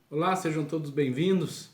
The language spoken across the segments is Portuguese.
Olá, sejam todos bem-vindos.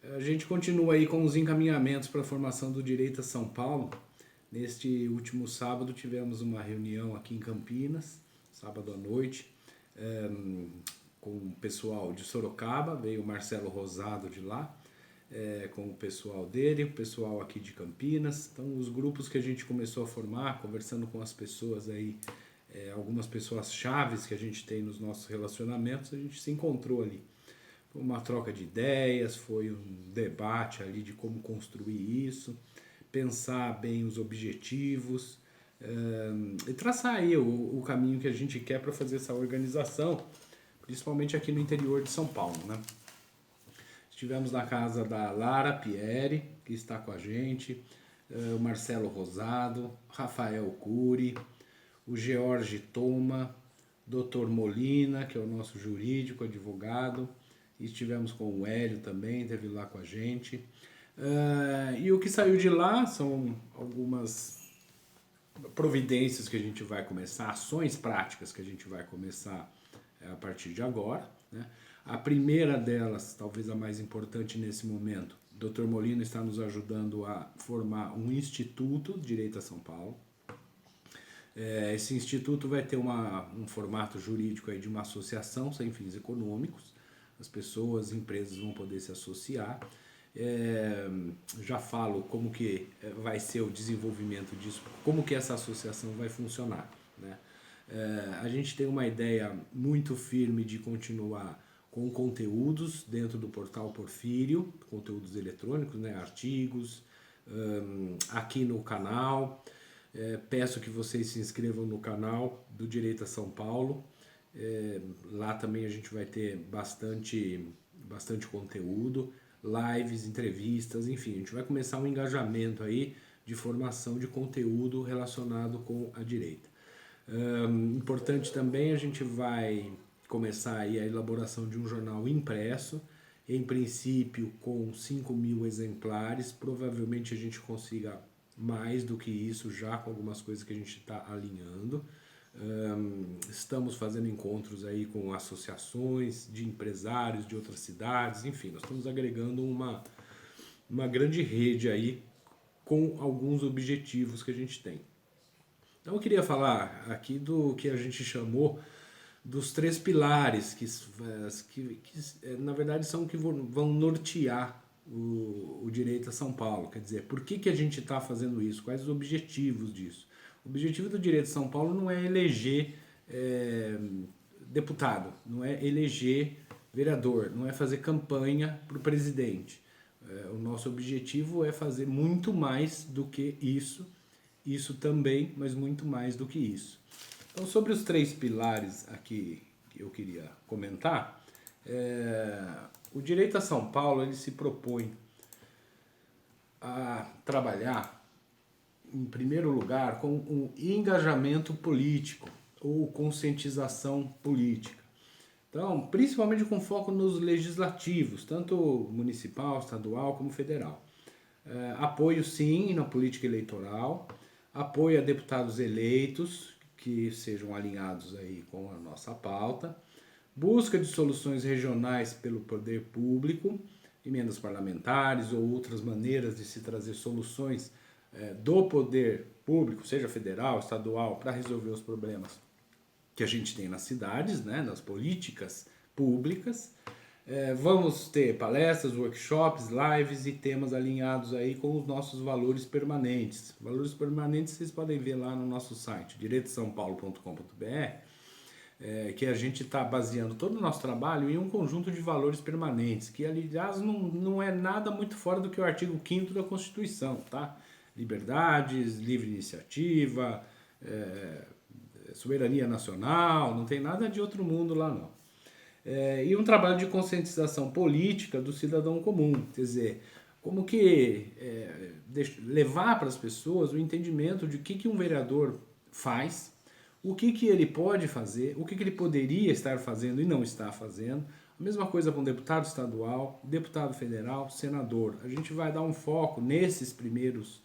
A gente continua aí com os encaminhamentos para a formação do Direito a São Paulo. Neste último sábado tivemos uma reunião aqui em Campinas, sábado à noite, com o pessoal de Sorocaba, veio o Marcelo Rosado de lá, com o pessoal dele, o pessoal aqui de Campinas. Então, os grupos que a gente começou a formar, conversando com as pessoas aí, algumas pessoas chaves que a gente tem nos nossos relacionamentos, a gente se encontrou ali. Foi uma troca de ideias, foi um debate ali de como construir isso, pensar bem os objetivos e traçar aí o caminho que a gente quer para fazer essa organização, principalmente aqui no interior de São Paulo, né? Estivemos na casa da Lara Pieri, que está com a gente, o Marcelo Rosado, Rafael Cury, o George Toma, Dr. Molina, que é o nosso jurídico, advogado, e estivemos com o Hélio também, esteve lá com a gente. E o que saiu de lá são algumas providências que a gente vai começar, ações práticas que a gente vai começar a partir de agora, né? A primeira delas, talvez a mais importante nesse momento, o Dr. Molina está nos ajudando a formar um Instituto de Direito a São Paulo. Esse instituto vai ter um formato jurídico aí de uma associação sem fins econômicos. As pessoas, empresas vão poder se associar. Já falo como que vai ser o desenvolvimento disso, como que essa associação vai funcionar, né? A gente tem uma ideia muito firme de continuar com conteúdos dentro do portal Porfírio, conteúdos eletrônicos, né, artigos, aqui no canal. Peço que vocês se inscrevam no canal do Direito a São Paulo. Lá também a gente vai ter bastante conteúdo, lives, entrevistas, enfim, a gente vai começar um engajamento aí de formação de conteúdo relacionado com a direita. Importante também, a gente vai começar aí a elaboração de um jornal impresso, em princípio com 5.000 exemplares, provavelmente a gente consiga mais do que isso já com algumas coisas que a gente está alinhando. Estamos fazendo encontros aí com associações de empresários de outras cidades, enfim, nós estamos agregando uma grande rede aí com alguns objetivos que a gente tem. Então eu queria falar aqui do que a gente chamou dos 3 pilares que na verdade são que vão nortear o direito a São Paulo. Quer dizer, por que a gente está fazendo isso? Quais os objetivos disso? O objetivo do direito de São Paulo não é eleger deputado, não é eleger vereador, não é fazer campanha para o presidente. O nosso objetivo é fazer muito mais do que isso também, mas muito mais do que isso. Então, sobre os 3 pilares aqui que eu queria comentar, o direito a São Paulo ele se propõe a trabalhar, em primeiro lugar, com um engajamento político ou conscientização política. Então, principalmente com foco nos legislativos, tanto municipal, estadual como federal. Apoio, sim, na política eleitoral, apoio a deputados eleitos, que sejam alinhados aí com a nossa pauta, busca de soluções regionais pelo poder público, emendas parlamentares ou outras maneiras de se trazer soluções do poder público, seja federal, estadual, para resolver os problemas que a gente tem nas cidades, né, nas políticas públicas. Vamos ter palestras, workshops, lives e temas alinhados aí com os nossos valores permanentes. Valores permanentes vocês podem ver lá no nosso site, direitosaopaulo.com.br, que a gente está baseando todo o nosso trabalho em um conjunto de valores permanentes, que aliás não é nada muito fora do que o artigo 5º da Constituição, tá? Liberdades, livre iniciativa, soberania nacional, não tem nada de outro mundo lá não. E um trabalho de conscientização política do cidadão comum, quer dizer, como que levar para as pessoas o entendimento de que um vereador faz, o que ele pode fazer, o que ele poderia estar fazendo e não está fazendo. A mesma coisa com deputado estadual, deputado federal, senador. A gente vai dar um foco nesses primeiros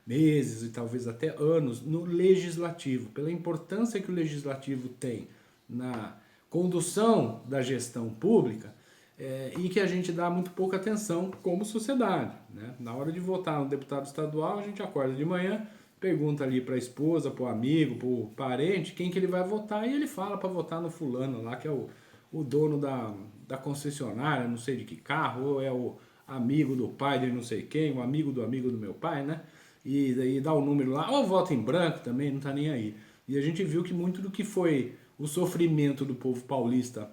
meses e talvez até anos no legislativo, pela importância que o legislativo tem na condução da gestão pública. e que a gente dá muito pouca atenção como sociedade, né? Na hora de votar no deputado estadual, a gente acorda de manhã, pergunta ali para a esposa, para o amigo, para o parente, quem que ele vai votar, e ele fala para votar no fulano lá, que é o dono da concessionária, não sei de que carro, ou é o amigo do pai de não sei quem, o amigo do meu pai, né? E daí dá o número lá, ou vota em branco também, não tá nem aí. E a gente viu que muito do que foi o sofrimento do povo paulista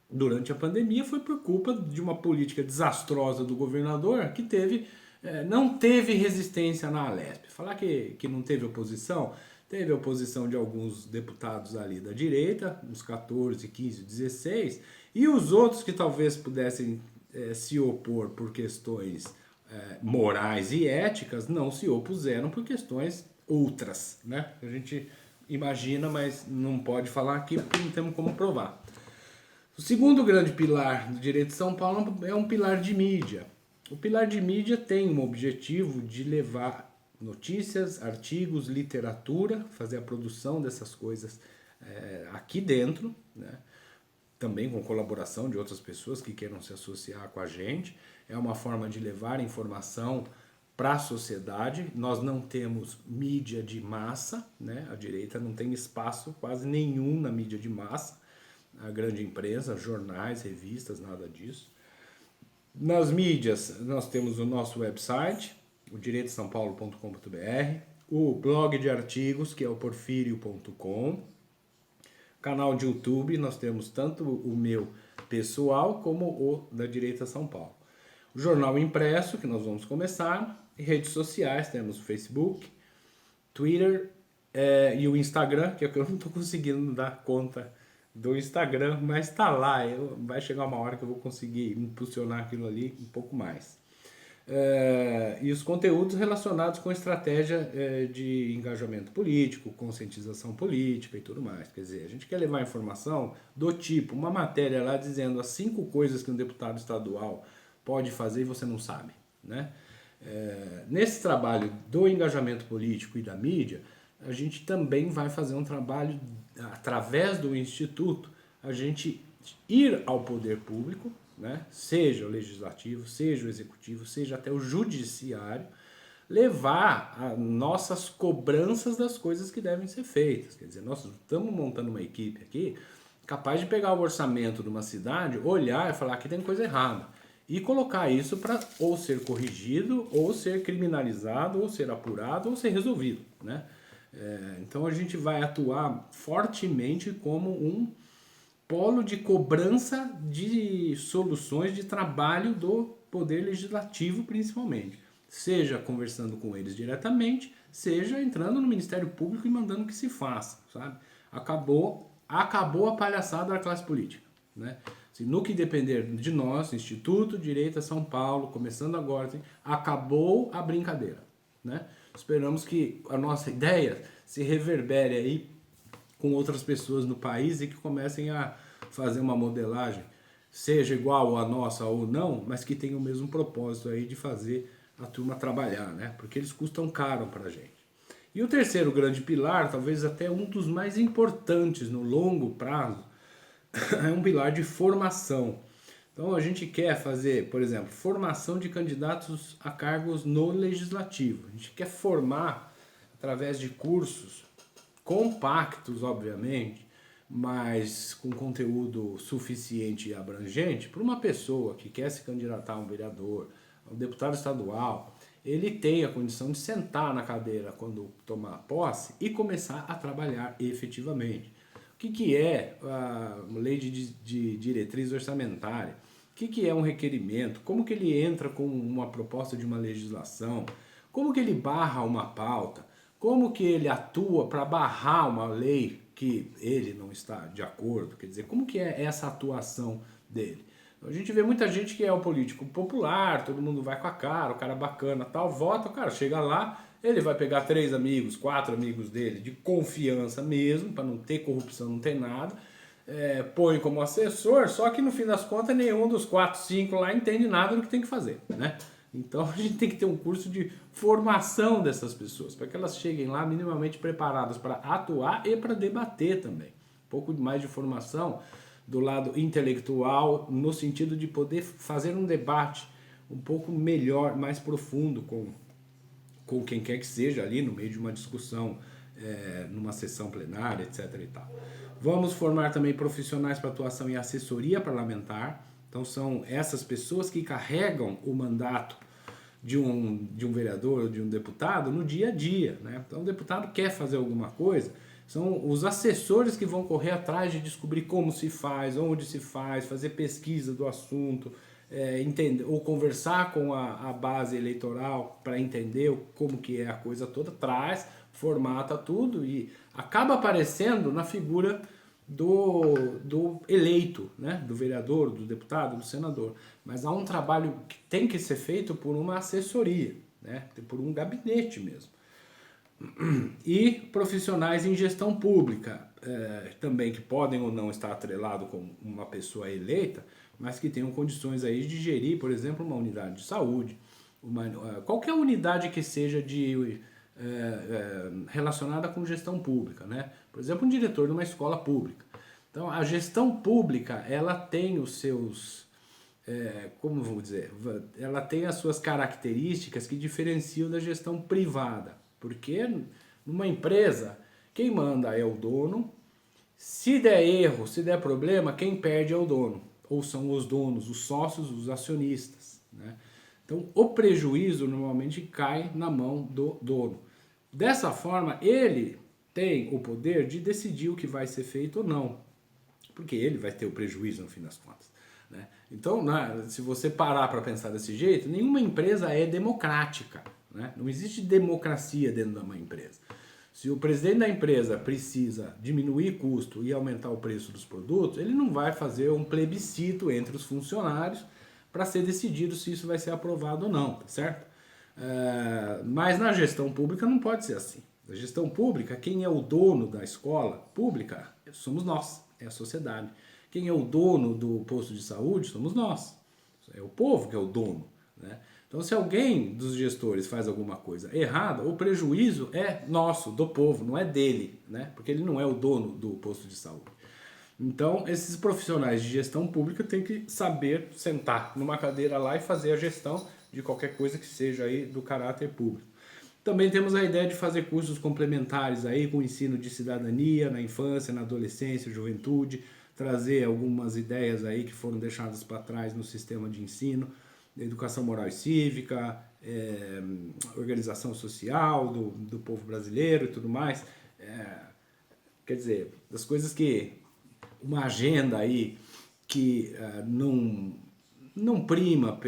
durante a pandemia foi por culpa de uma política desastrosa do governador que não teve resistência na Alesp. Falar que não teve oposição, teve oposição de alguns deputados ali da direita, uns 14, 15, 16, e os outros que talvez pudessem se opor por questões morais e éticas, não se opuseram por questões outras, né? A gente imagina, mas não pode falar aqui porque não temos como provar. O segundo grande pilar do direito de São Paulo é um pilar de mídia. O pilar de mídia tem um objetivo de levar notícias, artigos, literatura, fazer a produção dessas coisas aqui dentro, né? Também com colaboração de outras pessoas que queiram se associar com a gente. É uma forma de levar informação para a sociedade. Nós não temos mídia de massa, né? A direita não tem espaço quase nenhum na mídia de massa. A grande imprensa, jornais, revistas, nada disso. Nas mídias, nós temos o nosso website, o direitosampaulo.com.br, o blog de artigos, que é o porfirio.com, canal de YouTube, nós temos tanto o meu pessoal como o da Direita São Paulo. O jornal impresso, que nós vamos começar, e redes sociais, temos o Facebook, Twitter e o Instagram, que é que eu não estou conseguindo dar conta do Instagram, mas está lá. Vai chegar uma hora que eu vou conseguir impulsionar aquilo ali um pouco mais. E os conteúdos relacionados com estratégia de engajamento político, conscientização política e tudo mais. Quer dizer, a gente quer levar informação do tipo, uma matéria lá dizendo as 5 coisas que um deputado estadual pode fazer e você não sabe, né? Nesse trabalho do engajamento político e da mídia, a gente também vai fazer um trabalho através do Instituto, a gente ir ao poder público, né? Seja o legislativo, seja o executivo, seja até o judiciário, levar as nossas cobranças das coisas que devem ser feitas. Quer dizer, nós estamos montando uma equipe aqui capaz de pegar o orçamento de uma cidade, olhar e falar que tem coisa errada e colocar isso para ou ser corrigido, ou ser criminalizado, ou ser apurado, ou ser resolvido, né? Então a gente vai atuar fortemente como um polo de cobrança de soluções de trabalho do Poder Legislativo, principalmente. Seja conversando com eles diretamente, seja entrando no Ministério Público e mandando que se faça, sabe? Acabou a palhaçada da classe política, né? No que depender de nós, Instituto Direita São Paulo, começando agora, acabou a brincadeira, né? Esperamos que a nossa ideia se reverbere aí com outras pessoas no país e que comecem a fazer uma modelagem, seja igual a nossa ou não, mas que tenha o mesmo propósito aí de fazer a turma trabalhar, né? Porque eles custam caro para a gente. E o terceiro grande pilar, talvez até um dos mais importantes no longo prazo, é um pilar de formação. Então a gente quer fazer, por exemplo, formação de candidatos a cargos no legislativo. A gente quer formar através de cursos compactos, obviamente, mas com conteúdo suficiente e abrangente para uma pessoa que quer se candidatar a um vereador, a um deputado estadual, ele tem a condição de sentar na cadeira quando tomar posse e começar a trabalhar efetivamente. O que é a lei de diretriz orçamentária? O que é um requerimento? Como que ele entra com uma proposta de uma legislação? Como que ele barra uma pauta? Como que ele atua para barrar uma lei que ele não está de acordo? Quer dizer, como que é essa atuação dele? A gente vê muita gente que é o político popular, todo mundo vai com a cara, o cara bacana, tal, vota, o cara chega lá, ele vai pegar 3 amigos, 4 amigos dele, de confiança mesmo, para não ter corrupção, não ter nada, põe como assessor, só que no fim das contas nenhum dos 4, 5 lá entende nada do que tem que fazer, né? Então a gente tem que ter um curso de formação dessas pessoas, para que elas cheguem lá minimamente preparadas para atuar e para debater também. Um pouco mais de formação do lado intelectual, no sentido de poder fazer um debate um pouco melhor, mais profundo com quem quer que seja ali no meio de uma discussão, numa sessão plenária, etc. e tal. Vamos formar também profissionais para atuação em assessoria parlamentar. Então são essas pessoas que carregam o mandato de um vereador ou de um deputado no dia a dia, né? Então o deputado quer fazer alguma coisa, são os assessores que vão correr atrás de descobrir como se faz, onde se faz, fazer pesquisa do assunto, entender, ou conversar com a base eleitoral para entender como que é a coisa toda, traz, formata tudo e acaba aparecendo na figura do eleito, né? Do vereador, do deputado, do senador. Mas há um trabalho que tem que ser feito por uma assessoria, né? Por um gabinete mesmo. E profissionais em gestão pública, também que podem ou não estar atrelado com uma pessoa eleita, mas que tenham condições aí de gerir, por exemplo, uma unidade de saúde, qualquer unidade que seja relacionada com gestão pública, né? Por exemplo, um diretor de uma escola pública. Então, a gestão pública, ela tem os seus, como vou dizer, ela tem as suas características que diferenciam da gestão privada. Porque numa empresa, quem manda é o dono. Se der erro, se der problema, quem perde é o dono. Ou são os donos, os sócios, os acionistas, né? Então, o prejuízo normalmente cai na mão do dono. Dessa forma, ele tem o poder de decidir o que vai ser feito ou não. Porque ele vai ter o prejuízo no fim das contas, né? Então, se você parar para pensar desse jeito, nenhuma empresa é democrática, né? Não existe democracia dentro de uma empresa. Se o presidente da empresa precisa diminuir custo e aumentar o preço dos produtos, ele não vai fazer um plebiscito entre os funcionários para ser decidido se isso vai ser aprovado ou não, tá certo? Mas na gestão pública não pode ser assim. Na gestão pública, quem é o dono da escola pública somos nós, é a sociedade. Quem é o dono do posto de saúde somos nós. É o povo que é o dono, né? Então, se alguém dos gestores faz alguma coisa errada, o prejuízo é nosso, do povo, não é dele, né? Porque ele não é o dono do posto de saúde. Então, esses profissionais de gestão pública têm que saber sentar numa cadeira lá e fazer a gestão de qualquer coisa que seja aí do caráter público. Também temos a ideia de fazer cursos complementares aí com o ensino de cidadania na infância, na adolescência, juventude, trazer algumas ideias aí que foram deixadas para trás no sistema de ensino, educação moral e cívica, organização social do povo brasileiro e tudo mais. Quer dizer, das coisas que uma agenda aí que não prima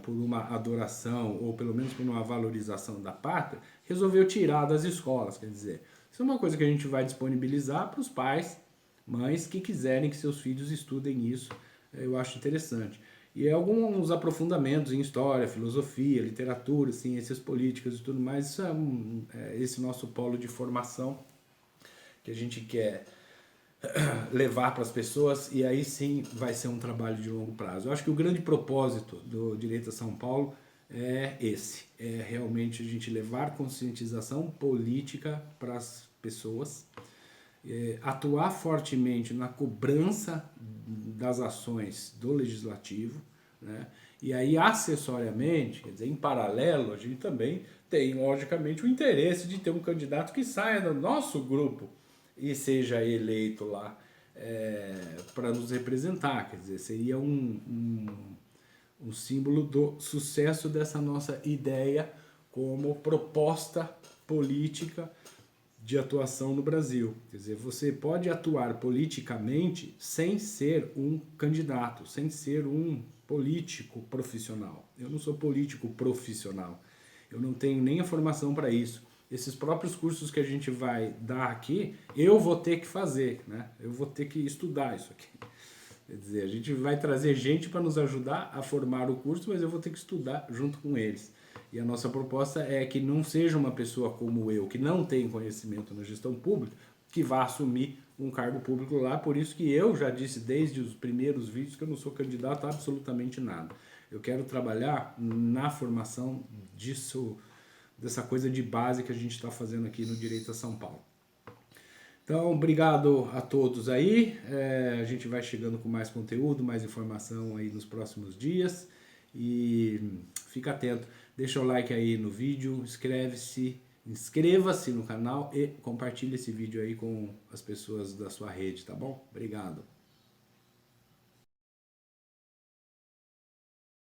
por uma adoração ou pelo menos por uma valorização da pátria, resolveu tirar das escolas. Quer dizer, isso é uma coisa que a gente vai disponibilizar para os pais, mães que quiserem que seus filhos estudem isso. Eu acho interessante. E alguns aprofundamentos em história, filosofia, literatura, ciências políticas e tudo mais. Isso é esse nosso polo de formação que a gente quer levar para as pessoas, e aí sim vai ser um trabalho de longo prazo. Eu acho que o grande propósito do Direito a São Paulo é esse, é realmente a gente levar conscientização política para as pessoas, atuar fortemente na cobrança das ações do legislativo, né? E aí acessoriamente, quer dizer, em paralelo, a gente também tem logicamente o interesse de ter um candidato que saia do nosso grupo e seja eleito lá para nos representar. Quer dizer, seria um símbolo do sucesso dessa nossa ideia como proposta política de atuação no Brasil. Quer dizer, você pode atuar politicamente sem ser um candidato, sem ser um político profissional. Eu não sou político profissional. Eu não tenho nem a formação para isso. Esses próprios cursos que a gente vai dar aqui, eu vou ter que fazer, né? Eu vou ter que estudar isso aqui. Quer dizer, a gente vai trazer gente para nos ajudar a formar o curso, mas eu vou ter que estudar junto com eles. E a nossa proposta é que não seja uma pessoa como eu, que não tem conhecimento na gestão pública, que vá assumir um cargo público lá. Por isso que eu já disse desde os primeiros vídeos que eu não sou candidato a absolutamente nada. Eu quero trabalhar na formação disso, dessa coisa de base que a gente está fazendo aqui no Direito a São Paulo. Então, obrigado a todos aí. A gente vai chegando com mais conteúdo, mais informação aí nos próximos dias. E fica atento. Deixa o like aí no vídeo, inscreva-se no canal e compartilhe esse vídeo aí com as pessoas da sua rede, tá bom? Obrigado.